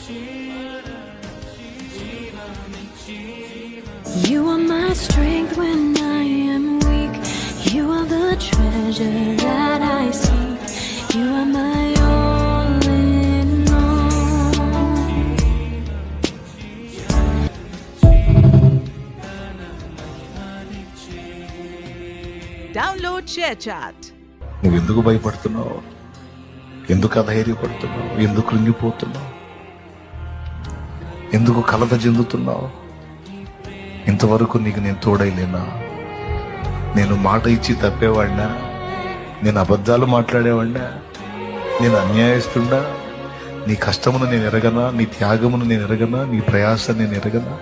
You are my strength when I am weak. You are the treasure that I seek. You are my all in all. Download ShareChat. నువ్వు ఎందుకు భయపడుతున్నావు? ఎందుకు అధైర్యపడుతున్నావు? ఎందుకు కృంగిపోతున్నావు? ఎందుకు కలత చెందుతున్నావు? ఇంతవరకు నీకు నేను తోడైలేనా? నేను మాట ఇచ్చి తప్పేవాడినా? నేను అబద్ధాలు మాట్లాడేవాడినా? నేను అన్యాయస్తున్నా? నీ కష్టమును నేను ఎరగనా? నీ త్యాగమును నేను ఎరగనా? నీ ప్రయాస నేను ఎరగనా?